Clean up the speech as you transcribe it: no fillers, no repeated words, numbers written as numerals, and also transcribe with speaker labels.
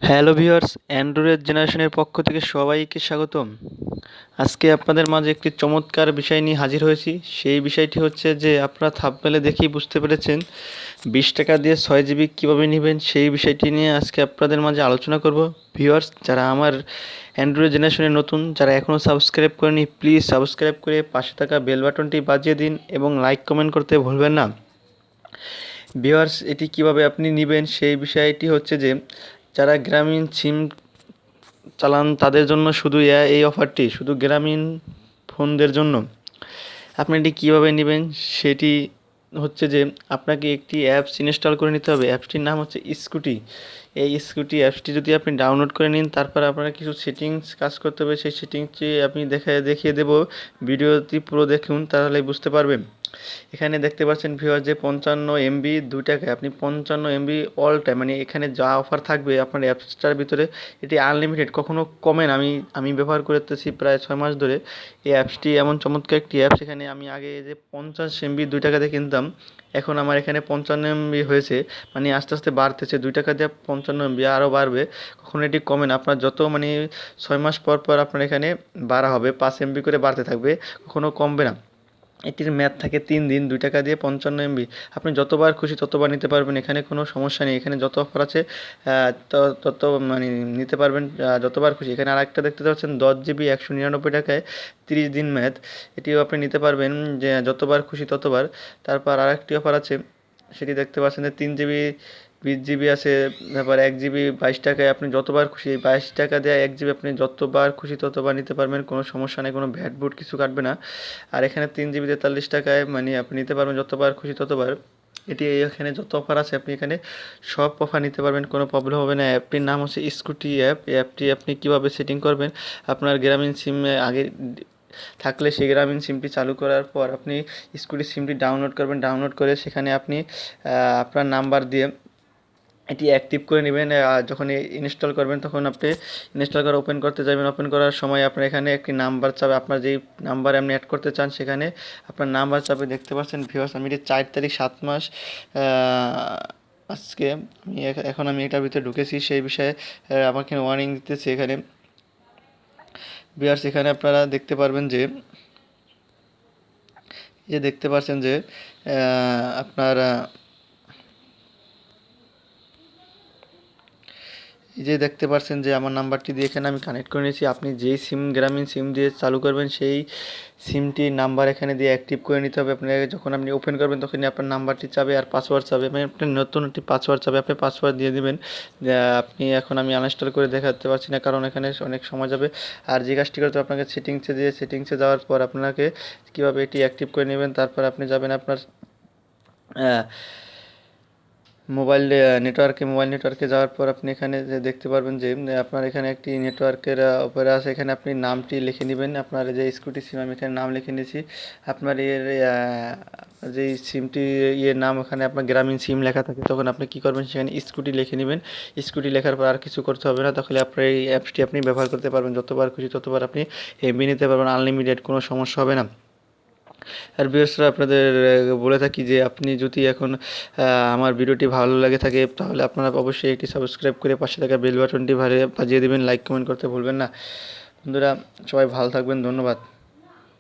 Speaker 1: Hello viewers, Android জেনারেশনের পক্ষ থেকে সবাইকে স্বাগতম। আজকে আপনাদের মাঝে একটি চমৎকার বিষয় নিয়ে হাজির হয়েছি। সেই বিষয়টি হচ্ছে যে আপনারা থাম্বনেলে দেখেই বুঝতে পেরেছেন 20 টাকা দিয়ে 6 জিবি কীভাবে নেবেন, সেই বিষয়টি নিয়ে আজকে আপনাদের মাঝে আলোচনা করব। ভিউয়ার্স, যারা আমার অ্যান্ড্রয়েড জেনারেশনে নতুন, যারা এখনও সাবস্ক্রাইব করেনি, প্লিজ সাবস্ক্রাইব করে পাশে থাকা বেল বাটনটি বাজিয়ে দিন এবং লাইক কমেন্ট করতে ভুলবেন না। ভিউয়ার্স, এটি কিভাবে আপনি নেবেন সেই বিষয়টি হচ্ছে যে যারা গ্রামীণ সিম চালান তাদের জন্য শুধু এই অফারটি শুধু গ্রামীণ ফোনদের জন্য। আপনি এটি কীভাবে নেবেন সেটি হচ্ছে যে আপনাকে একটি অ্যাপস ইনস্টল করে নিতে হবে। অ্যাপসটির নাম হচ্ছে স্কুটি। এই স্কুটি অ্যাপসটি যদি আপনি ডাউনলোড করে নিন, তারপর আপনার কিছু সেটিংস কাজ করতে হবে। সেই সেটিংসটি আমি দেখিয়ে দেবো। ভিডিওটি পুরো দেখুন, তাহলেই বুঝতে পারবেন। এখানে দেখতে পাচ্ছেন ভিউয়ার যে 55 MB 2 টাকায় আপনি 55 MB অল টাইম, মানে এখানে যা অফার থাকবে আপনার অ্যাপসটার ভিতরে এটি আনলিমিটেড, কখনো কমে না। আমি ব্যবহার করতেছি প্রায় 6 মাস ধরে। এই অ্যাপসটি এমন চমৎকার একটি অ্যাপস। এখানে আমি আগে যে 50 MB 2 টাকাতে কিনতাম, এখন আমার এখানে 55 MB হয়েছে। মানে আস্তে আস্তে বাড়তেছে, 2 টাকা দিয়ে 55 MB আরও বাড়বে, কখনো এটি কমে না। আপনার যত 6 মাস পর পর আপনার এখানে বাড়া হবে, 5 MB করে বাড়তে থাকবে, কখনো কমবে না। এটির মেয়াদ থাকে 3 দিন। 2 টাকা দিয়ে 55 MB আপনি যতবার খুশি ততবার নিতে পারবেন, এখানে কোনো সমস্যা নেই। এখানে যত অফার আছে তত নিতে পারবেন যতবার খুশি। এখানে আরেকটা দেখতে পাচ্ছেন 10 GB 199 টাকায় 30 দিন মেয়াদ, এটিও আপনি নিতে পারবেন যে যতবার খুশি ততবার। তারপর আরেকটি অফার আছে, সেটি দেখতে পাচ্ছেন যে 3 GB 20 GB আছে। তারপর 1 GB 22 টাকায় আপনি যতবার খুশি, এই 22 টাকা দিয়ে 1 GB আপনি যতবার খুশি ততবার নিতে পারবেন, কোনো সমস্যা নেই, কোনো ভ্যাট ভুট কিছু কাটবে না। আর এখানে 3 GB 43 টাকায় আপনি নিতে পারবেন যতবার খুশি ততবার। এটি এখানে যত অফার আছে আপনি এখানে সব অফার নিতে পারবেন, কোনো প্রবলেম হবে না। অ্যাপটির নাম হচ্ছে স্কুটি অ্যাপ। এই অ্যাপটি আপনি কীভাবে সেটিং করবেন, আপনার গ্রামীণ সিমে আগে থাকলে সেই গ্রামীণ সিমটি চালু করার পর আপনি স্কুটি সিমটি ডাউনলোড করবেন। ডাউনলোড করে সেখানে আপনি আপনার নাম্বার দিয়ে এটি অ্যাক্টিভ করে নেবেন। যখন ইনস্টল করবেন তখন আপনি ইনস্টল করে ওপেন করতে যাবেন। ওপেন করার সময় আপনার এখানে একটি নাম্বার চাবে, আপনার যেই নাম্বারে আপনি অ্যাড করতে চান সেখানে আপনার নাম্বার চাবে। দেখতে পাচ্ছেন ভিউয়ার্স, আমি এটি 4 তারিখ 7 মাস আজকে এখন আমি এটার ভিতরে ঢুকেছি। সেই বিষয়ে আমাকে ওয়ার্নিং দিতেছে এখানে। ভিউয়ার্স, এখানে আপনারা দেখতে পারবেন যে দেখতে পাচ্ছেন যে আপনার এই যে দেখতে পাচ্ছেন যে আমার নাম্বারটি দিয়ে এখানে আমি কানেক্ট করে নিয়েছি। আপনি যেই গ্রামীণ সিম দিয়ে চালু করবেন সেই সিমটির নাম্বার এখানে দিয়ে অ্যাক্টিভ করে নিতে হবে। যখন আপনি ওপেন করবেন তখনই আপনার নাম্বারটি চাবে আর পাসওয়ার্ড চাবে, আপনার নতুন একটি পাসওয়ার্ড চাবে, আপনি পাসওয়ার্ড দিয়ে দেবেন। আমি আনইনস্টল করে দেখাতে পারছি না, কারণ এখানে অনেক সময় যাবে। আর যে কাজটি করতে আপনাকে সেটিংসে যাওয়ার পর আপনাকে কীভাবে এটি অ্যাক্টিভ করে নেবেন, তারপর আপনি যাবেন আপনার মোবাইল নেটওয়ার্কে যাওয়ার পর আপনি এখানে যে দেখতে পারবেন যে আপনার এখানে একটি নেটওয়ার্কের উপরে আছে। এখানে আপনি নামটি লিখে নেবেন, আপনার যে স্কুটি সিম, আমি এখানে নাম লিখে নিয়েছি। আপনার যেই সিমটি নাম ওখানে আপনার গ্রামীণ সিম লেখা থাকে, তখন আপনি কী করবেন, সেখানে স্কুটি লিখে নেবেন। স্কুটি লেখার পর আর কিছু করতে হবে না, তাহলে আপনার এই অ্যাপসটি আপনি ব্যবহার করতে পারবেন। যতবার খুশি ততবার আপনি এমবি নিতে পারবেন, আনলিমিটেড, কোনো সমস্যা হবে না। আর ভিউয়ার্সরা, আপনাদের বলে থাকি যে আপনি যদি এখন আমার ভিডিওটি ভালো লাগে থাকে, তাহলে আপনারা অবশ্যই একটি সাবস্ক্রাইব করে পাশে থাকা বেল বাটনটি বাজিয়ে দেবেন, লাইক কমেন্ট করতে ভুলবেন না। বন্ধুরা, সবাই ভালো থাকবেন, ধন্যবাদ।